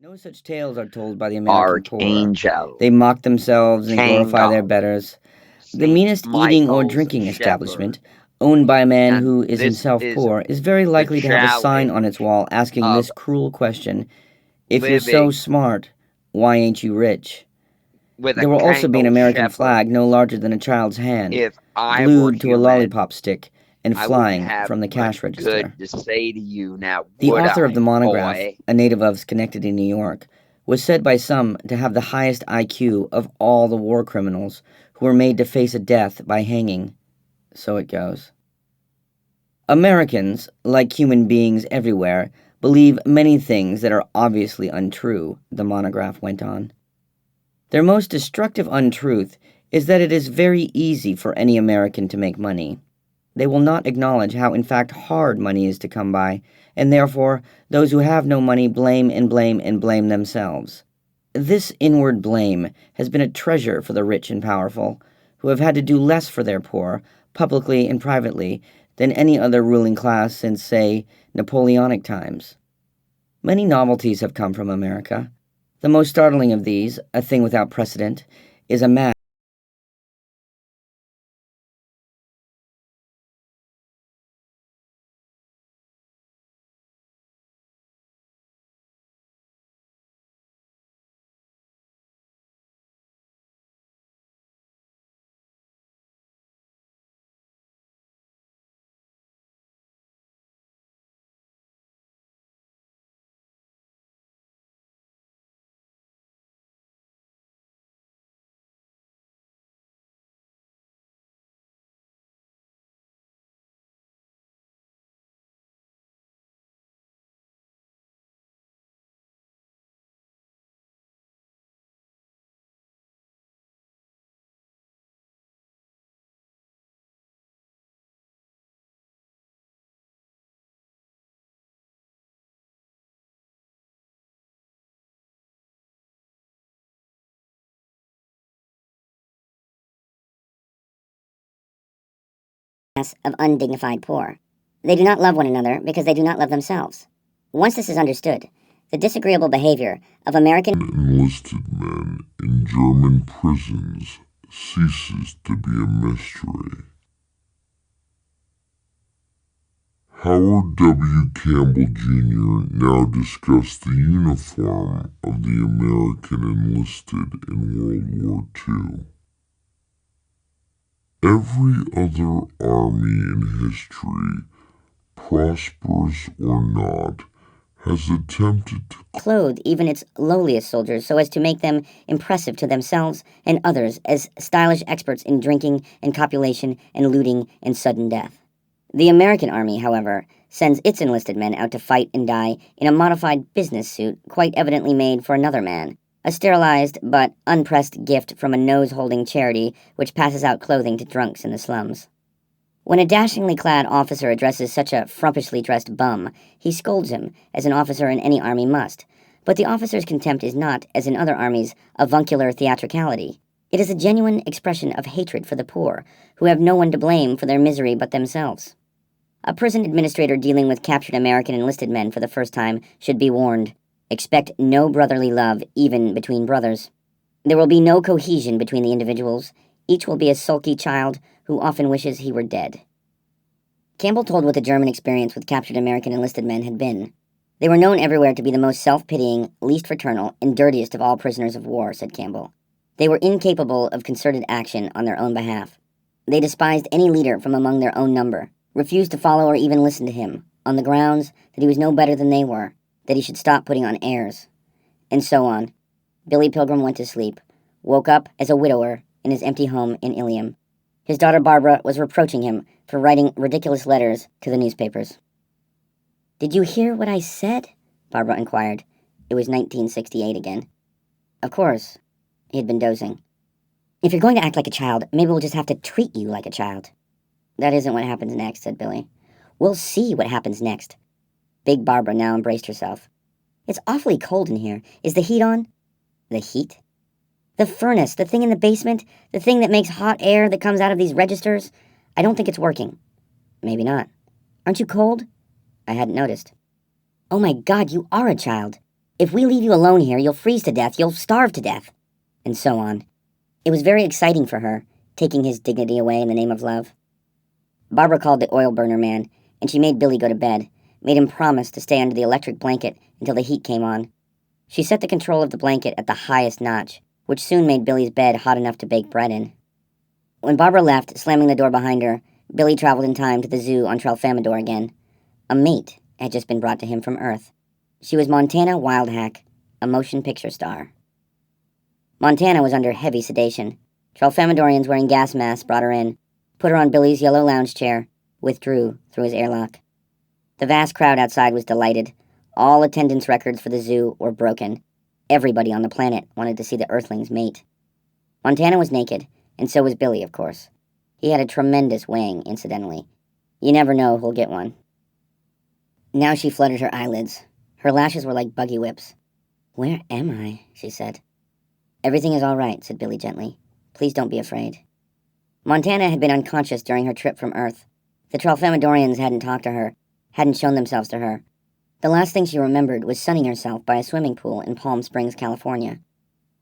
No such tales are told by the American poor. Archangel, They mock themselves and glorify their Kangol, betters. The Saint meanest eating or Michael's drinking establishment, Shepherd. owned by a man And who is this himself is poor, is very the likely to have a sign on its challenge wall asking of this cruel question: if you're so living smart, why ain't you rich? with a There will also be an Kangol American Shepherd. flag no larger than a child's hand, If I were glued to a human, lollipop stick and I would flying have from the cash much good register. to say to you now, The would author of the I, monograph, boy? a native of Schenectady, New York, was said by some to have the highest IQ of all the war criminals who were made to face a death by hanging. So it goes. Americans, like human beings everywhere, believe many things that are obviously untrue, the monograph went on. Their most destructive untruth is that it is very easy for any American to make money. They will not acknowledge how, in fact, hard money is to come by, and therefore those who have no money blame and blame and blame themselves. This inward blame has been a treasure for the rich and powerful, who have had to do less for their poor, publicly and privately, than any other ruling class since, say, Napoleonic times. Many novelties have come from America. The most startling of these, a thing without precedent, is a mass of undignified poor. They do not love one another because they do not love themselves. Once this is understood, the disagreeable behavior of American enlisted men in German prisons ceases to be a mystery. Howard W. Campbell Jr. now discussed the uniform of the American enlisted in World War II. Every other army in history, prosperous or not, has attempted to clothe even its lowliest soldiers so as to make them impressive to themselves and others as stylish experts in drinking and copulation and looting and sudden death. The American army, however, sends its enlisted men out to fight and die in a modified business suit quite evidently made for another man, a sterilized but unpressed gift from a nose-holding charity which passes out clothing to drunks in the slums. When a dashingly clad officer addresses such a frumpishly dressed bum, he scolds him, as an officer in any army must. But the officer's contempt is not, as in other armies, avuncular theatricality. It is a genuine expression of hatred for the poor, who have no one to blame for their misery but themselves. A prison administrator dealing with captured American enlisted men for the first time should be warned. Expect no brotherly love, even between brothers. There will be no cohesion between the individuals. Each will be a sulky child who often wishes he were dead. Campbell told what the German experience with captured American enlisted men had been. They were known everywhere to be the most self-pitying, least fraternal, and dirtiest of all prisoners of war, said Campbell. They were incapable of concerted action on their own behalf. They despised any leader from among their own number, refused to follow or even listen to him, on the grounds that he was no better than they were, that he should stop putting on airs, and so on. Billy Pilgrim went to sleep, woke up as a widower in his empty home in Ilium. His daughter Barbara was reproaching him for writing ridiculous letters to the newspapers. "Did you hear what I said?" Barbara inquired. It was 1968 again. Of course. He had been dozing. "If you're going to act like a child, maybe we'll just have to treat you like a child." "That isn't what happens next," said Billy. "We'll see what happens next." Big Barbara now embraced herself. "It's awfully cold in here. Is the heat on?" "The heat?" "The furnace, the thing in the basement, the thing that makes hot air that comes out of these registers. I don't think it's working." "Maybe not." "Aren't you cold?" "I hadn't noticed." "Oh my God, you are a child." "If we leave you alone here, you'll freeze to death, you'll starve to death," and so on. It was very exciting for her, taking his dignity away in the name of love. Barbara called the oil burner man, and she made Billy go to bed, made him promise to stay under the electric blanket until the heat came on. She set the control of the blanket at the highest notch, which soon made Billy's bed hot enough to bake bread in. When Barbara left, slamming the door behind her, Billy traveled in time to the zoo on Tralfamadore again. A mate had just been brought to him from Earth. She was Montana Wildhack, a motion picture star. Montana was under heavy sedation. Tralfamadorians wearing gas masks brought her in, put her on Billy's yellow lounge chair, withdrew through his airlock. The vast crowd outside was delighted. All attendance records for the zoo were broken. Everybody on the planet wanted to see the Earthlings mate. Montana was naked, and so was Billy, of course. He had a tremendous wang, incidentally. You never know who'll get one. Now she fluttered her eyelids. Her lashes were like buggy whips. "Where am I?" she said. "Everything is all right," said Billy gently. "Please don't be afraid." Montana had been unconscious during her trip from Earth. The Tralfamadorians hadn't talked to her, hadn't shown themselves to her. The last thing she remembered was sunning herself by a swimming pool in Palm Springs, California.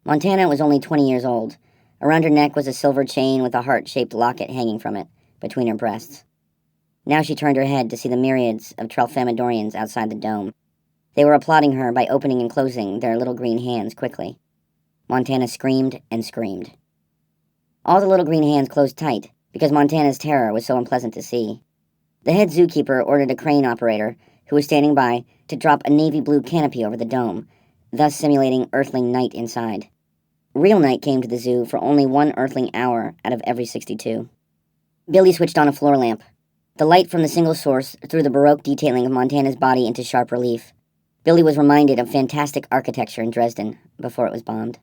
Montana was only 20 years old. Around her neck was a silver chain with a heart-shaped locket hanging from it, between her breasts. Now she turned her head to see the myriads of Tralfamadorians outside the dome. They were applauding her by opening and closing their little green hands quickly. Montana screamed and screamed. All the little green hands closed tight, because Montana's terror was so unpleasant to see. The head zookeeper ordered a crane operator, who was standing by, to drop a navy blue canopy over the dome, thus simulating Earthling night inside. Real night came to the zoo for only one Earthling hour out of every 62. Billy switched on a floor lamp. The light from the single source threw the Baroque detailing of Montana's body into sharp relief. Billy was reminded of fantastic architecture in Dresden before it was bombed.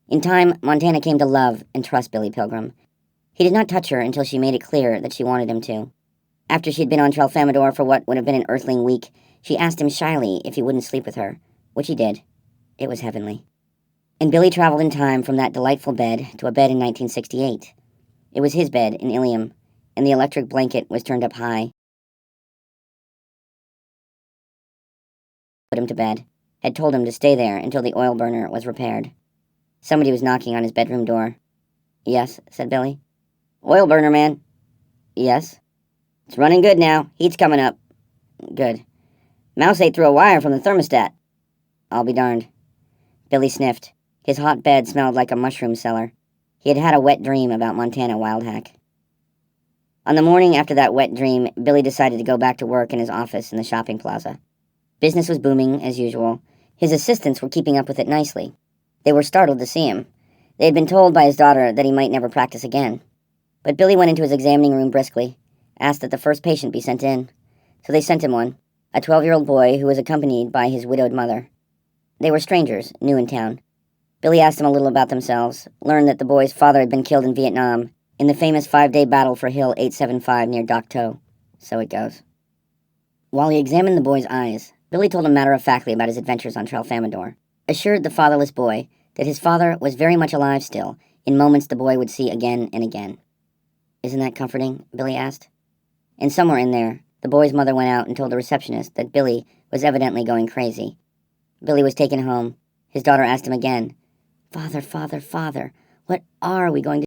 In time, Montana came to love and trust Billy Pilgrim. He did not touch her until she made it clear that she wanted him to. After she had been on Tralfamadore for what would have been an Earthling week, she asked him shyly if he wouldn't sleep with her, which he did. It was heavenly. And Billy traveled in time from that delightful bed to a bed in 1968. It was his bed in Ilium, and the electric blanket was turned up high. Put him to bed, had told him to stay there until the oil burner was repaired. Somebody was knocking on his bedroom door. "Yes," said Billy. "Oil burner, man." "Yes." "It's running good now. Heat's coming up." "Good." "Mouse ate through a wire from the thermostat." "I'll be darned." Billy sniffed. His hot bed smelled like a mushroom cellar. He had had a wet dream about Montana Wildhack. On the morning after that wet dream, Billy decided to go back to work in his office in the shopping plaza. Business was booming, as usual. His assistants were keeping up with it nicely. They were startled to see him. They had been told by his daughter that he might never practice again. But Billy went into his examining room briskly, asked that the first patient be sent in. So they sent him one, a 12-year-old boy who was accompanied by his widowed mother. They were strangers, new in town. Billy asked them a little about themselves, learned that the boy's father had been killed in Vietnam, in the famous 5-day battle for Hill 875 near Dak To. So it goes. While he examined the boy's eyes, Billy told him matter-of-factly about his adventures on Tralfamadore, assured the fatherless boy that his father was very much alive still, in moments the boy would see again and again. "Isn't that comforting?" Billy asked. And somewhere in there, the boy's mother went out and told the receptionist that Billy was evidently going crazy. Billy was taken home. His daughter asked him again, "Father, father, father, what are we going to